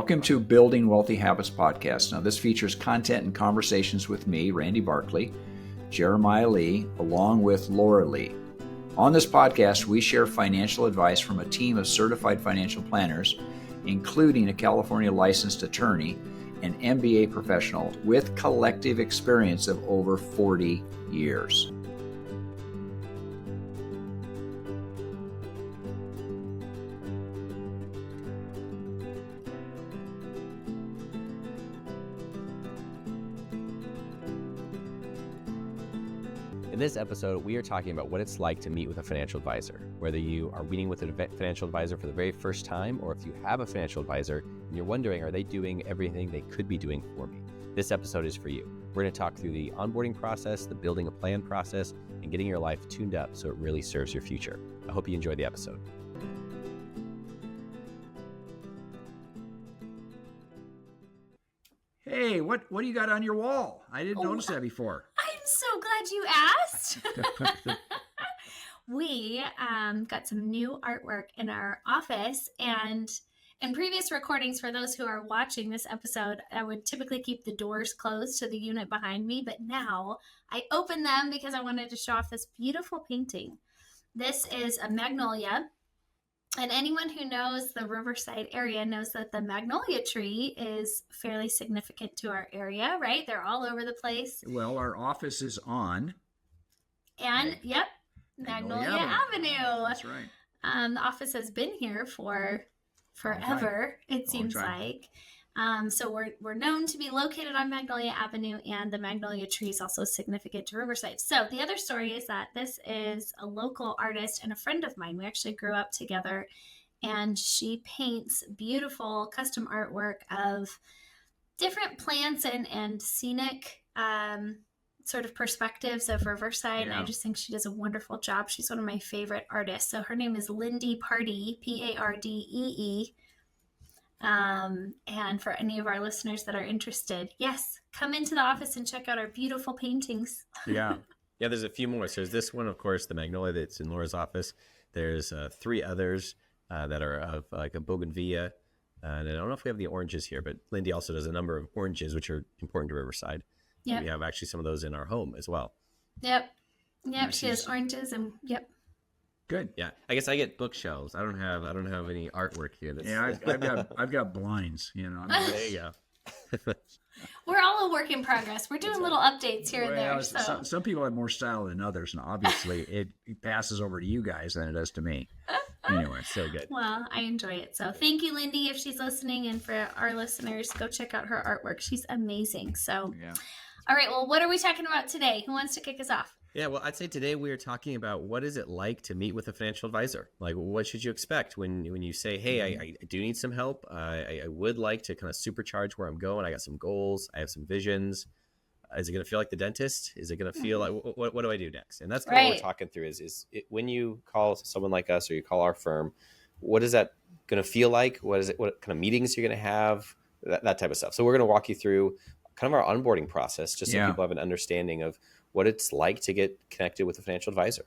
Welcome to Building Wealthy Habits podcast. Now, this features content and conversations with me, Randy Barkley, Jeremiah Lee, along with Laura Lee. On this podcast, we share financial advice from a team of certified financial planners, including a California licensed attorney, an MBA professional with collective experience of over 40 years. In this episode, we are talking about what it's like to meet with a financial advisor. Whether you are meeting with a financial advisor for the very first time, or if you have a financial advisor and you're wondering, are they doing everything they could be doing for me? This episode is for you. We're going to talk through the onboarding process, the building a plan process, and getting your life tuned up so it really serves your future. I hope you enjoy the episode. Hey, what do you got on your wall? I didn't notice that before. I'm so glad you asked. We got some new artwork in our office, and in previous recordings, for those who are watching this episode, I would typically keep the doors closed to the unit behind me, but now I opened them because I wanted to show off this beautiful painting. This is a magnolia. And anyone who knows the Riverside area knows that the magnolia tree is fairly significant to our area, right? They're all over the place. Well, our office is on. And, yep, Magnolia Avenue. That's right. The office has been here for forever, it seems like. So we're known to be located on Magnolia Avenue, and the magnolia tree is also significant to Riverside. So the other story is that this is a local artist and a friend of mine. We actually grew up together, and she paints beautiful custom artwork of different plants and scenic sort of perspectives of Riverside. Yeah. And I just think she does a wonderful job. She's one of my favorite artists. So her name is Lindy Pardee, Pardee. And for any of our listeners that are interested, yes, come into the office and check out our beautiful paintings. Yeah. Yeah, there's a few more. So there's this one, of course, the magnolia that's in Laura's office. There's 3 others that are of like a bougainvillea. And I don't know if we have the oranges here, but Lindy also does a number of oranges, which are important to Riverside. Yeah. We have actually some of those in our home as well. Yep. She has oranges and yep. Good. Yeah, I guess I get bookshelves. I don't have any artwork here. I've got blinds. You know. There you go. We're all a work in progress. We're doing little updates here and there. So. Some people have more style than others, and obviously it passes over to you guys than it does to me. Anyway, so good. Well, I enjoy it. So thank you, Lindy, if she's listening, and for our listeners, go check out her artwork. She's amazing. So, yeah. All right. Well, what are we talking about today? Who wants to kick us off? Yeah, well, I'd say today we are talking about what is it like to meet with a financial advisor? Like, what should you expect when you say, hey, I do need some help. I would like to kind of supercharge where I'm going. I got some goals. I have some visions. Is it going to feel like the dentist? Is it going to feel like, what do I do next? And that's kind of what we're talking through is when you call someone like us or you call our firm, what is that going to feel like? What kind of meetings you're going to have? That type of stuff. So we're going to walk you through kind of our onboarding process just so people have an understanding of what it's like to get connected with a financial advisor.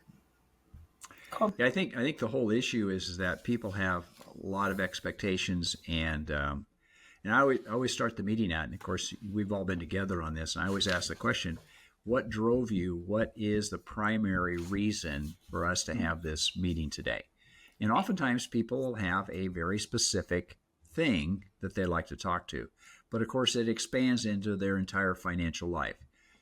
Cool. Yeah, I think the whole issue is that people have a lot of expectations, and I always start the meeting out, and of course we've all been together on this, and I always ask the question, what drove you? What is the primary reason for us to have this meeting today? And oftentimes people have a very specific thing that they like to talk to, but of course it expands into their entire financial life.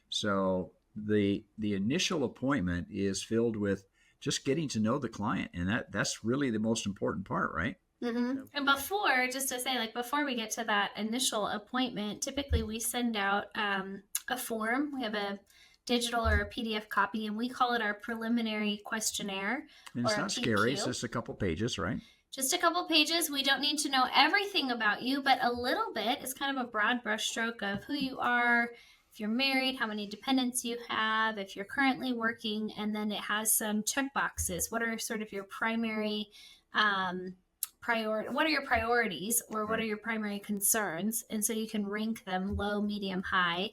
So the initial appointment is filled with just getting to know the client, and that's really the most important part, right? Mm-hmm. And before we get to that initial appointment, typically we send out a form. We have a digital or a PDF copy, and we call it our preliminary questionnaire. And it's not scary. It's just a couple pages, right? Just a couple pages. We don't need to know everything about you, but a little bit. It's kind of a broad brushstroke of who you are, if you're married, how many dependents you have, if you're currently working, and then it has some check boxes. What are sort of your primary what are your priorities, or what are your primary concerns? And so you can rank them low, medium, high.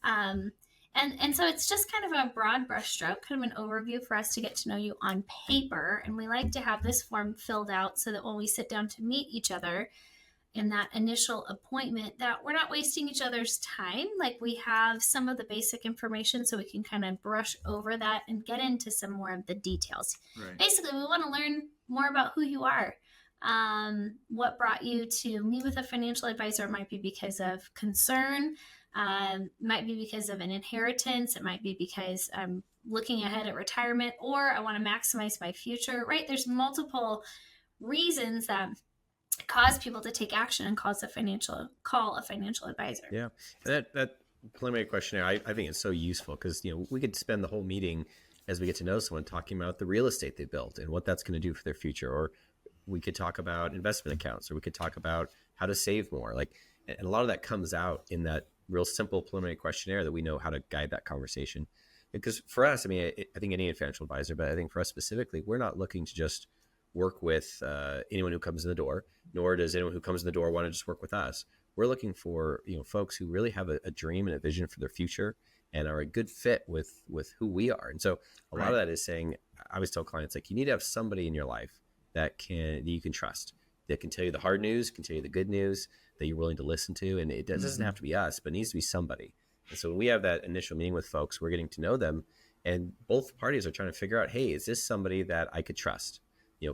And so it's just kind of a broad brushstroke, kind of an overview for us to get to know you on paper. And we like to have this form filled out so that when we sit down to meet each other, in that initial appointment that we're not wasting each other's time. Like we have some of the basic information so we can kind of brush over that and get into some more of the details. Right. Basically, we want to learn more about who you are. What brought you to meet with a financial advisor? It might be because of concern, might be because of an inheritance. It might be because I'm looking ahead at retirement, or I want to maximize my future, right? There's multiple reasons that cause people to take action and call a financial advisor. Yeah. That preliminary questionnaire, I think it's so useful because, we could spend the whole meeting as we get to know someone talking about the real estate they built and what that's going to do for their future. Or we could talk about investment accounts, or we could talk about how to save more. And a lot of that comes out in that real simple preliminary questionnaire that we know how to guide that conversation. Because for us, I think any financial advisor, but I think for us specifically, we're not looking to just work with anyone who comes in the door, nor does anyone who comes in the door want to just work with us. We're looking for folks who really have a dream and a vision for their future and are a good fit with who we are. And so a lot of that is saying, I always tell clients, like, you need to have somebody in your life that you can trust, that can tell you the hard news, can tell you the good news, that you're willing to listen to. And it doesn't have to be us, but it needs to be somebody. And so when we have that initial meeting with folks, we're getting to know them, and both parties are trying to figure out, hey, is this somebody that I could trust?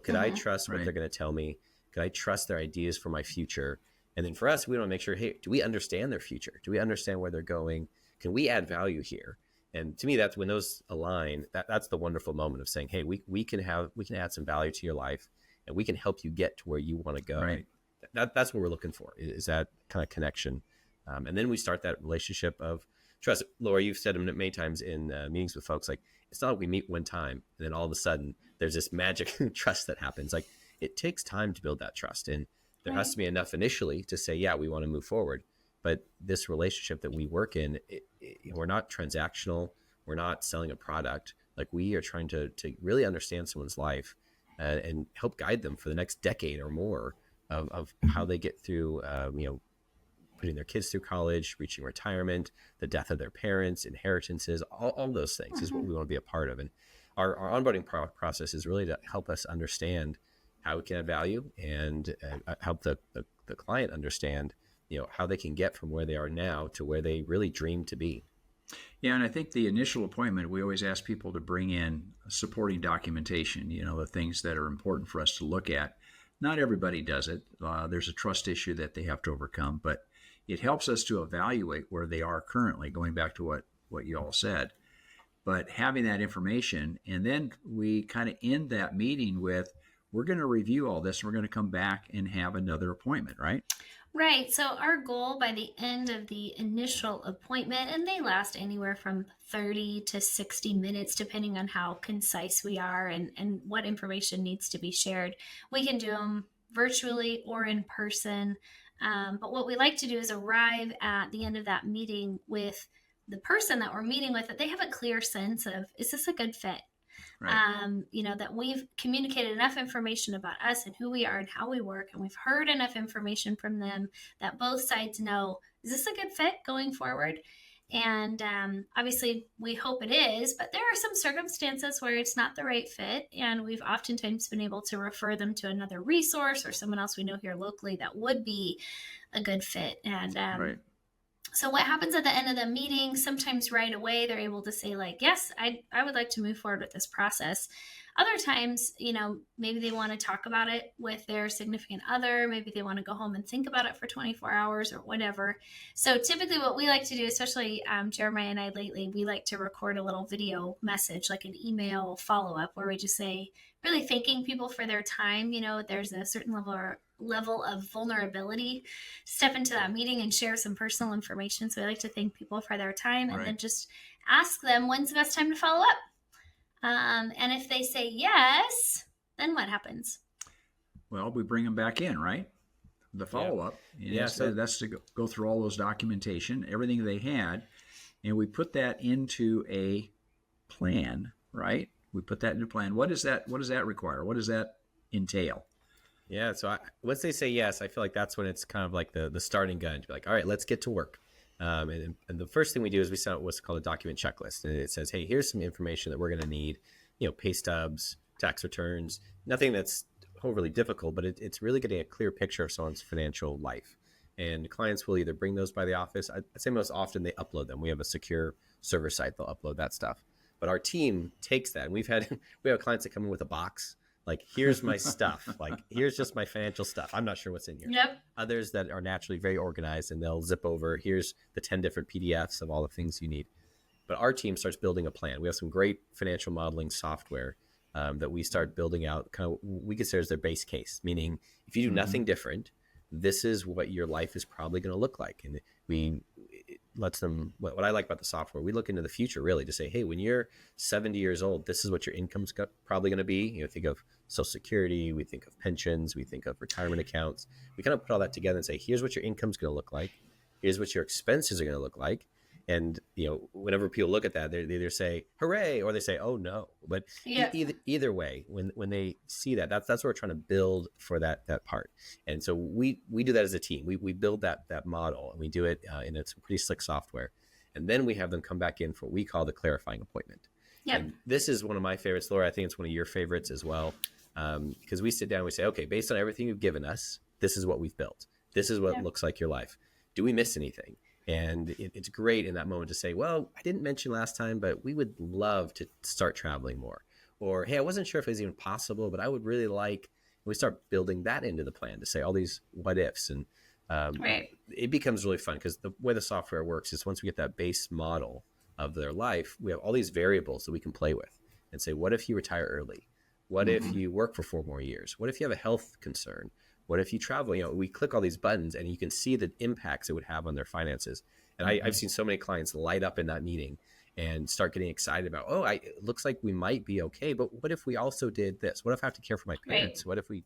Could I trust what they're going to tell me? Could I trust their ideas for my future? And then for us, we want to make sure, hey, do we understand their future? Do we understand where they're going? Can we add value here? And to me, that's when those align, that's the wonderful moment of saying, hey, we can add some value to your life, and we can help you get to where you want to go. Right. That's what we're looking for, is that kind of connection. And then we start that relationship of trust. Laura, you've said many times in meetings with folks, like, it's not like we meet one time and then all of a sudden there's this magic trust that happens. Like, it takes time to build that trust. And there has to be enough initially to say, yeah, we want to move forward. But this relationship that we work in, we're not transactional. We're not selling a product. Like, we are trying to really understand someone's life and help guide them for the next decade or more of how they get through, putting their kids through college, reaching retirement, the death of their parents, inheritances, all those things is what we want to be a part of. And our onboarding process is really to help us understand how we can add value and help the client understand, how they can get from where they are now to where they really dream to be. Yeah, and I think the initial appointment, we always ask people to bring in supporting documentation, the things that are important for us to look at. Not everybody does it. There's a trust issue that they have to overcome, but it helps us to evaluate where they are currently, going back to what you all said. But having that information, and then we kind of end that meeting with, we're going to review all this. We're going to come back and have another appointment, right? Right. So our goal by the end of the initial appointment, and they last anywhere from 30 to 60 minutes, depending on how concise we are and what information needs to be shared. We can do them virtually or in person. But what we like to do is arrive at the end of that meeting with the person that we're meeting with, that they have a clear sense of, is this a good fit? Right. That we've communicated enough information about us and who we are and how we work, and we've heard enough information from them that both sides know, is this a good fit going forward? And obviously we hope it is, but there are some circumstances where it's not the right fit, and we've oftentimes been able to refer them to another resource or someone else we know here locally that would be a good fit. And right. So what happens at the end of the meeting, sometimes right away, they're able to say, like, yes, I would like to move forward with this process. Other times, maybe they want to talk about it with their significant other. Maybe they want to go home and think about it for 24 hours or whatever. So typically what we like to do, especially Jeremiah and I lately, we like to record a little video message, like an email follow-up, where we just say, really thanking people for their time. There's a certain level of vulnerability, step into that meeting and share some personal information. So we like to thank people for their time, and then just ask them, when's the best time to follow up? And if they say yes, then what happens? Well, we bring them back in, right? The follow-up. Yeah. So that's to go through all those documentation, everything they had, and we put that into a plan, right? We put that into a plan. What does that require? What does that entail? Yeah. So once they say yes, I feel like that's when it's kind of like the starting gun to be like, all right, let's get to work. And the first thing we do is we send out what's called a document checklist. And it says, hey, here's some information that we're going to need, pay stubs, tax returns, nothing that's overly difficult, but it's really getting a clear picture of someone's financial life. And clients will either bring those by the office. I'd say most often they upload them. We have a secure server site. They'll upload that stuff. But our team takes that. And we have clients that come in with a box. Like, here's my stuff. Like, here's just my financial stuff. I'm not sure what's in here. Yep. Others that are naturally very organized, and they'll zip over, here's the 10 different PDFs of all the things you need. But our team starts building a plan. We have some great financial modeling software that we start building out. Kind of, we consider as their base case, meaning if you do nothing different, this is what your life is probably going to look like. And it lets them, what I like about the software, we look into the future really to say, hey, when you're 70 years old, this is what your income's probably going to be. You know, think of Social Security, we think of pensions, we think of retirement accounts. We kind of put all that together and say, here's what your income's going to look like. Here's what your expenses are going to look like. And, you know, whenever people look at that, they either say, hooray, or they say, oh, no. But either way, when they see that, that's what we're trying to build for that part. And so we do that as a team. We build that model, and we do it in some pretty slick software. And then we have them come back in for what we call the clarifying appointment. Yep. And this is one of my favorites, Laura. I think it's one of your favorites as well. Because we sit down and we say, okay, based on everything you've given us, this is what we've built. This is what looks like your life. Do we miss anything? And it's great in that moment to say, well, I didn't mention last time, but we would love to start traveling more. Or, hey, I wasn't sure if it was even possible, but I would really like, and we start building that into the plan to say all these what ifs. And it becomes really fun because the way the software works is once we get that base model of their life, we have all these variables that we can play with and say, what if you retire early? What if you work for 4 more years? What if you have a health concern? What if you travel? You know, we click all these buttons and you can see the impacts it would have on their finances. And I've seen so many clients light up in that meeting and start getting excited about, it looks like we might be okay, but what if we also did this? What if I have to care for my parents? What if we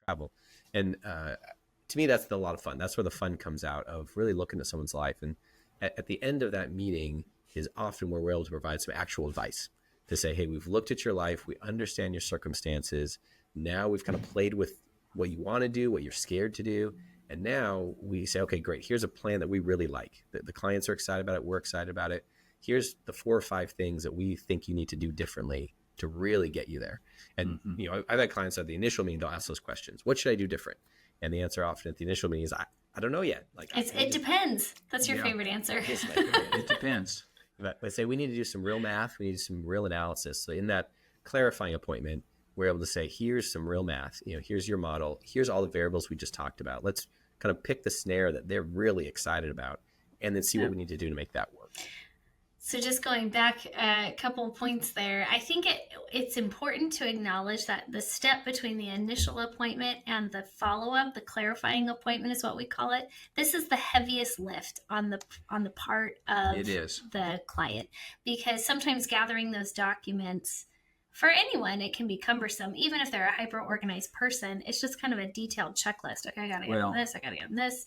travel? And to me, that's a lot of fun. That's where the fun comes out of really looking at someone's life. And at the end of that meeting is often where we're able to provide some actual advice to say, hey, we've looked at your life. We understand your circumstances. Now we've kind of played with what you want to do, what you're scared to do. And now we say, okay, great. Here's a plan that we really like. The clients are excited about it. We're excited about it. Here's the 4 or 5 things that we think you need to do differently to really get you there. And, you know, I've had clients at the initial meeting, they'll ask those questions. What should I do different? And the answer often at the initial meeting is, I don't know yet. Like, it depends. That's your favorite answer. It depends. But I say we need to do some real math. We need to do some real analysis. So in that clarifying appointment, we're able to say, here's some real math. You know, here's your model. Here's all the variables we just talked about. Let's kind of pick the snare that they're really excited about and then see what we need to do to make that work. So just going back a couple of points there, I think it's important to acknowledge that the step between the initial appointment and the follow-up, the clarifying appointment is what we call it. This is the heaviest lift on the part of the client, because sometimes gathering those documents, for anyone, it can be cumbersome. Even if they're a hyper-organized person, it's just kind of a detailed checklist. Okay, I got to get on this, I got to get on this.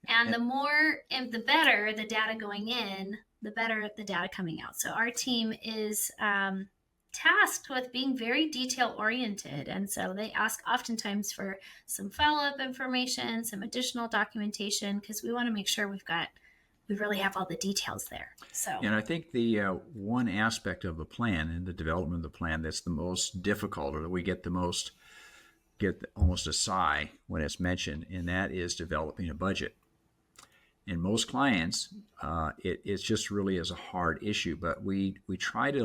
And the better the data going in, the better the data coming out. So our team is tasked with being very detail-oriented. And so they ask oftentimes for some follow-up information, some additional documentation, because we want to make sure we really have all the details there. So, and I think the one aspect of the plan and the development of the plan that's the most difficult, or that we get almost a sigh when it's mentioned, and that is developing a budget. And most clients, it's just really is a hard issue. But we not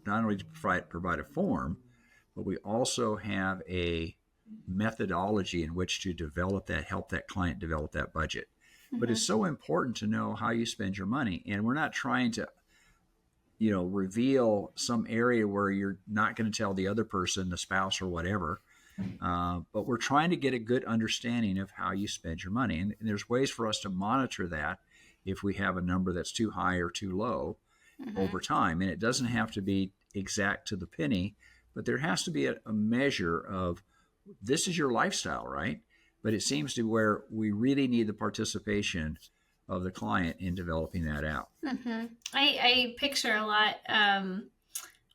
only provide a form, but we also have a methodology in which to help that client develop that budget. But it's so important to know how you spend your money. And we're not trying to, reveal some area where you're not going to tell the other person, the spouse or whatever. But we're trying to get a good understanding of how you spend your money. And there's ways for us to monitor that if we have a number that's too high or too low over time. And it doesn't have to be exact to the penny, but there has to be a measure of, this is your lifestyle, right? But it seems to where we really need the participation of the client in developing that out. I picture a lot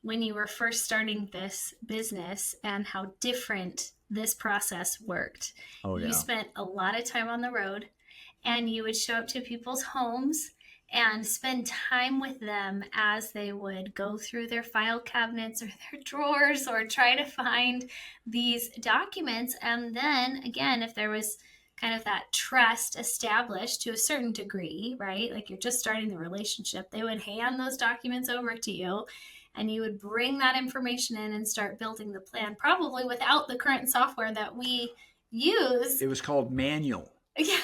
when you were first starting this business and how different this process worked. You spent a lot of time on the road, and you would show up to people's homes and spend time with them as they would go through their file cabinets or their drawers or try to find these documents. And then again, if there was kind of that trust established to a certain degree, right? Like you're just starting the relationship, they would hand those documents over to you and you would bring that information in and start building the plan, probably without the current software that we use. It was called manual. Yeah.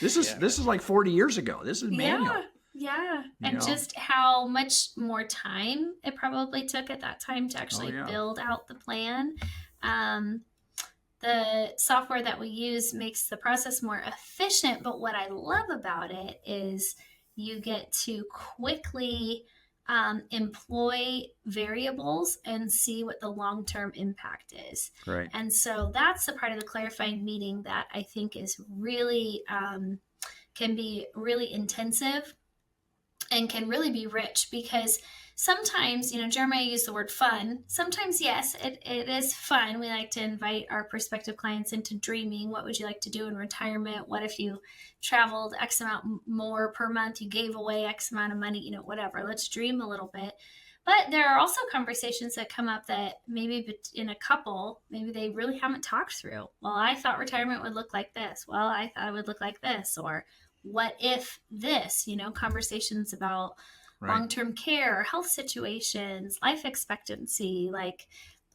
This is like 40 years ago. This is manual. Yeah. And just how much more time it probably took at that time to actually build out the plan. The software that we use makes the process more efficient, but what I love about it is you get to quickly employ variables and see what the long-term impact is. Right. And so that's the part of the clarifying meeting that I think is really can be really intensive and can really be rich, because sometimes, Jeremiah used the word fun. Sometimes, yes, it is fun. We like to invite our prospective clients into dreaming. What would you like to do in retirement? What if you traveled X amount more per month? You gave away X amount of money, whatever. Let's dream a little bit. But there are also conversations that come up that maybe in a couple, maybe they really haven't talked through. Well, I thought retirement would look like this. Well, I thought it would look like this. Or what if this, conversations about long-term care, health situations, life expectancy, like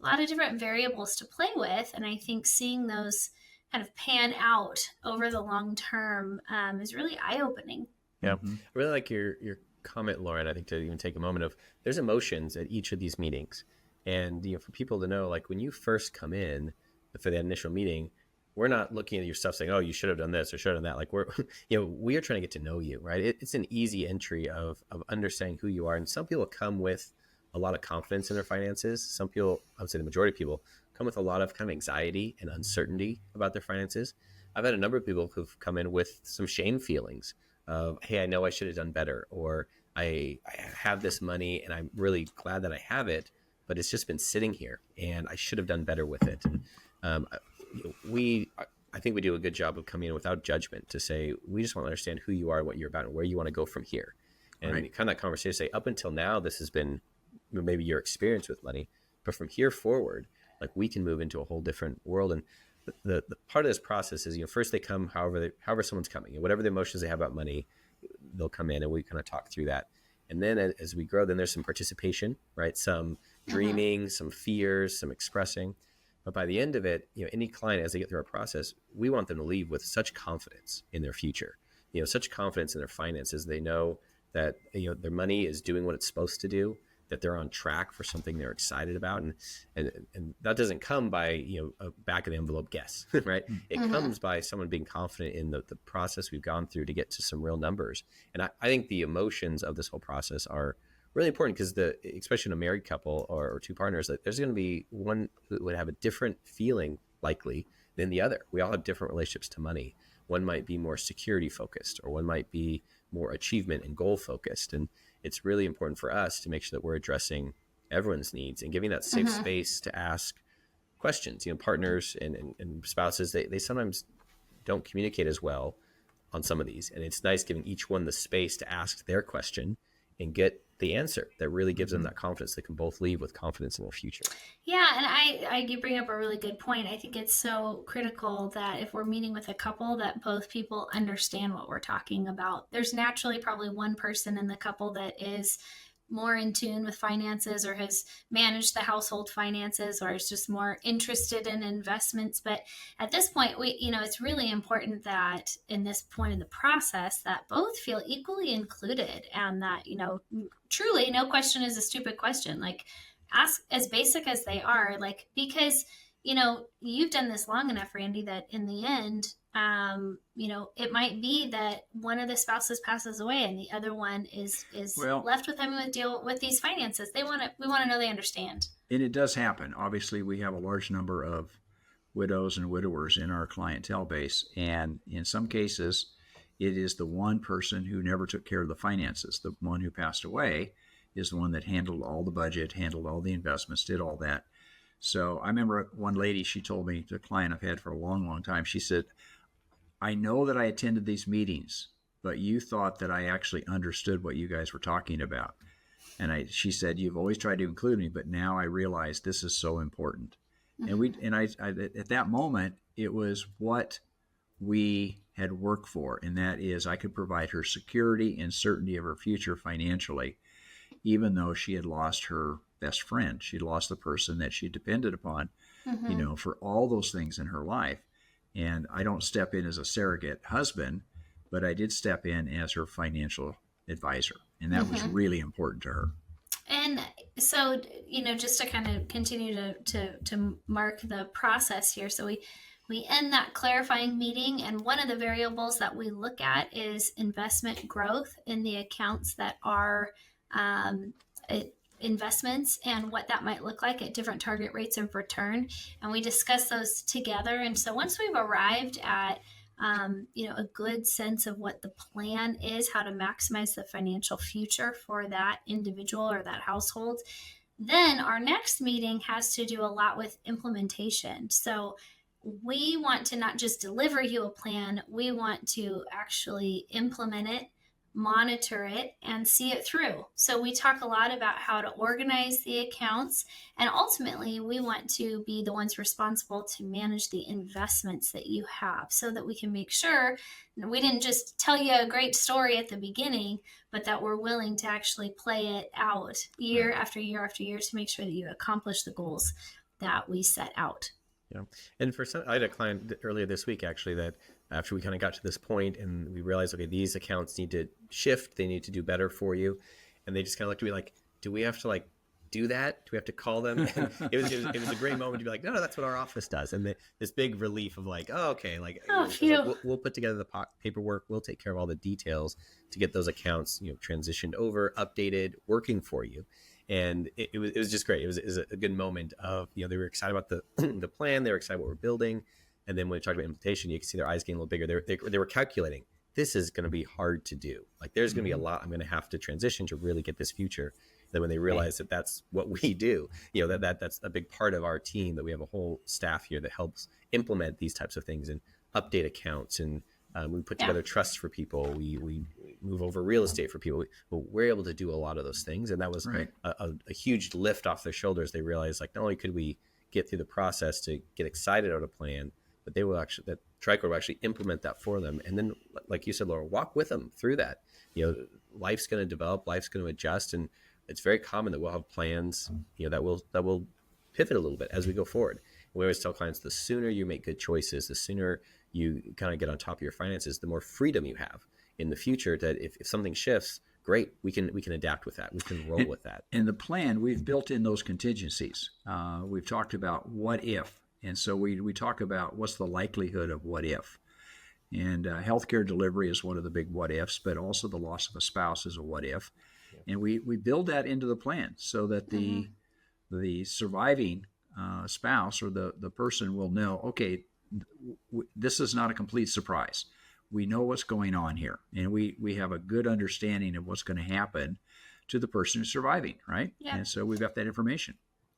a lot of different variables to play with. And I think seeing those kind of pan out over the long term is really eye-opening. Yeah. I really like your comment, Lauren. I think to even take a moment of, there's emotions at each of these meetings. And, for people to know, like when you first come in for that initial meeting, we're not looking at your stuff saying, oh, you should have done this or should have done that. Like we are trying to get to know you, right? It's an easy entry of understanding who you are. And some people come with a lot of confidence in their finances. Some people, I would say the majority of people, come with a lot of kind of anxiety and uncertainty about their finances. I've had a number of people who've come in with some shame feelings of, hey, I know I should have done better, or I have this money and I'm really glad that I have it, but it's just been sitting here and I should have done better with it. And I think we do a good job of coming in without judgment to say, we just want to understand who you are, what you're about, and where you want to go from here. And kind of that conversation, say, up until now, this has been maybe your experience with money, but from here forward, like we can move into a whole different world. And the part of this process is, first they come, however someone's coming, whatever the emotions they have about money, they'll come in and we kind of talk through that. And then as we grow, then there's some participation, right? Some dreaming, some fears, some expressing. But by the end of it, any client, as they get through our process, we want them to leave with such confidence in their future, such confidence in their finances. They know that, their money is doing what it's supposed to do, that they're on track for something they're excited about. And that doesn't come by, a back of the envelope guess, right? It comes by someone being confident in the process we've gone through to get to some real numbers. And I think the emotions of this whole process are really important, because especially in a married couple or two partners, there's going to be one who would have a different feeling likely than the other. We all have different relationships to money. One might be more security focused, or one might be more achievement and goal focused. And it's really important for us to make sure that we're addressing everyone's needs and giving that safe space to ask questions. Partners and spouses, they sometimes don't communicate as well on some of these. And it's nice giving each one the space to ask their question and get the answer that really gives them that confidence. They can both leave with confidence in their future. Yeah. And you bring up a really good point. I think it's so critical that if we're meeting with a couple, that both people understand what we're talking about. There's naturally probably one person in the couple that is more in tune with finances, or has managed the household finances, or is just more interested in investments. But at this point, it's really important that in this point in the process that both feel equally included, and that, truly no question is a stupid question. Like, ask as basic as they are, like, because, you've done this long enough, Randy, that in the end, it might be that one of the spouses passes away and the other one is left with having to deal with these finances. We want to know they understand. And it does happen. Obviously, we have a large number of widows and widowers in our clientele base. And in some cases, it is the one person who never took care of the finances. The one who passed away is the one that handled all the budget, handled all the investments, did all that. So I remember one lady, she told me, the client I've had for a long, long time, she said, I know that I attended these meetings, but you thought that I actually understood what you guys were talking about. And she said, you've always tried to include me, but now I realize this is so important. Mhm. And I at that moment, it was what we had worked for, and that is I could provide her security and certainty of her future financially, even though she had lost her best friend. She'd lost the person that she depended upon, Mhm. for all those things in her life. And I don't step in as a surrogate husband, but I did step in as her financial advisor. And that was Mhm. really important to her. And so, just to kind of continue to mark the process here. So we end that clarifying meeting, and one of the variables that we look at is investment growth in the accounts that are um, investments, and what that might look like at different target rates of return. And we discuss those together. And so once we've arrived at a good sense of what the plan is, how to maximize the financial future for that individual or that household, then our next meeting has to do a lot with implementation. So we want to not just deliver you a plan, we want to actually implement it, monitor it, and see it through. So we talk a lot about how to organize the accounts, and ultimately we want to be the ones responsible to manage the investments that you have, so that we can make sure we didn't just tell you a great story at the beginning, but that we're willing to actually play it out year after year after year to make sure that you accomplish the goals that we set out. Yeah. And I had a client earlier this week, actually, that after we kind of got to this point and we realized, okay, these accounts need to shift, they need to do better for you. And they just kind of looked at me like, do we have to do that? Do we have to call them? And it was a great moment to be like, no, that's what our office does. And this big relief of oh, okay, we'll put together the paperwork. We'll take care of all the details to get those accounts, transitioned over, updated, working for you. And it was just great. It was a good moment of, they were excited about the the plan. They were excited what we're building. And then when we talked about implementation, you can see their eyes getting a little bigger. They were calculating, this is going to be hard to do. There's going to be a lot I'm going to have to transition to really get this future. Then when they realize that that's what we do, that's a big part of our team, that we have a whole staff here that helps implement these types of things and update accounts. And we put together trusts for people. We move over real estate for people. We're able to do a lot of those things. And that was a huge lift off their shoulders. They realized not only could we get through the process to get excited about a plan, but that Tricor will actually implement that for them. And then, like you said, Laura, walk with them through that. Life's going to develop, life's going to adjust. And it's very common that we'll have plans, that will pivot a little bit as we go forward. And we always tell clients, the sooner you make good choices, the sooner you kind of get on top of your finances, the more freedom you have in the future, that if something shifts, great, we can adapt with that. We can roll with that. In the plan, we've built in those contingencies. We've talked about what if. And so we talk about what's the likelihood of what if. And healthcare delivery is one of the big what ifs, but also the loss of a spouse is a what if. Yeah. And we build that into the plan so that the surviving spouse or the person will know, okay, this is not a complete surprise. We know what's going on here, and we have a good understanding of what's going to happen to the person who's surviving, right? Yeah. And so we've got that information.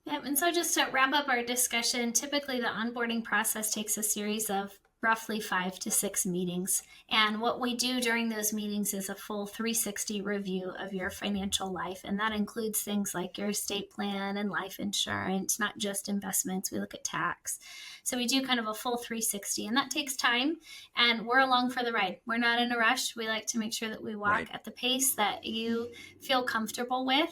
Yeah, and so just to wrap up our discussion, typically the onboarding process takes a series of roughly 5 to 6 meetings. And what we do during those meetings is a full 360 review of your financial life. And that includes things like your estate plan and life insurance, not just investments. We look at tax. So we do kind of a full 360, and that takes time, and we're along for the ride. We're not in a rush. We like to make sure that we walk at the pace that you feel comfortable with.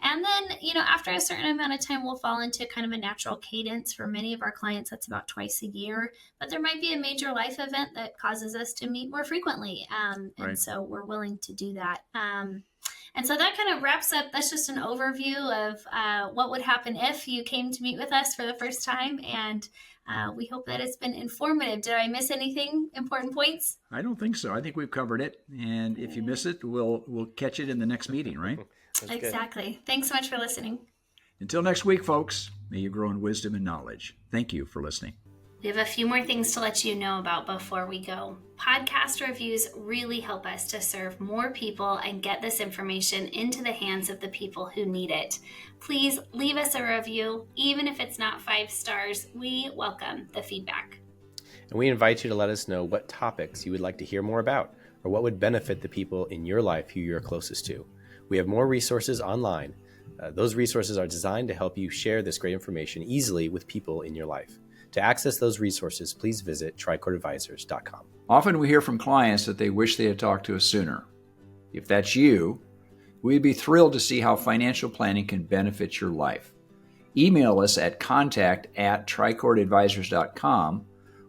And then, after a certain amount of time, we'll fall into kind of a natural cadence. For many of our clients, that's about twice a year. But there might be a major life event that causes us to meet more frequently. And so we're willing to do that. And so that kind of wraps up. That's just an overview of what would happen if you came to meet with us for the first time. And we hope that it's been informative. Did I miss anything? Important points? I don't think so. I think we've covered it. And if you miss it, we'll catch it in the next meeting, right? Exactly. Good. Thanks so much for listening. Until next week, folks, may you grow in wisdom and knowledge. Thank you for listening. We have a few more things to let you know about before we go. Podcast reviews really help us to serve more people and get this information into the hands of the people who need it. Please leave us a review. Even if it's not 5 stars, we welcome the feedback. And we invite you to let us know what topics you would like to hear more about. or what would benefit the people in your life who you're closest to. We have more resources online. Those resources are designed to help you share this great information easily with people in your life. To access those resources, please visit trichordadvisors.com. Often we hear from clients that they wish they had talked to us sooner. If that's you, we'd be thrilled to see how financial planning can benefit your life. Email us at contact@trichordadvisors.com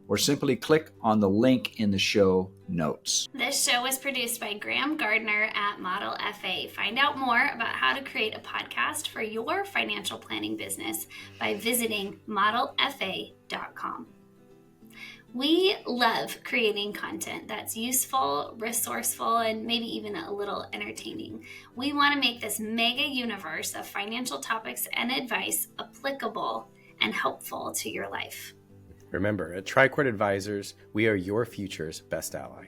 or simply click on the link in the show notes. This show was produced by Graham Gardner at Model FA. Find out more about how to create a podcast for your financial planning business by visiting modelfa.com. We love creating content that's useful, resourceful, and maybe even a little entertaining. We want to make this mega universe of financial topics and advice applicable and helpful to your life. Remember, at Trichord Advisors, we are your future's best ally.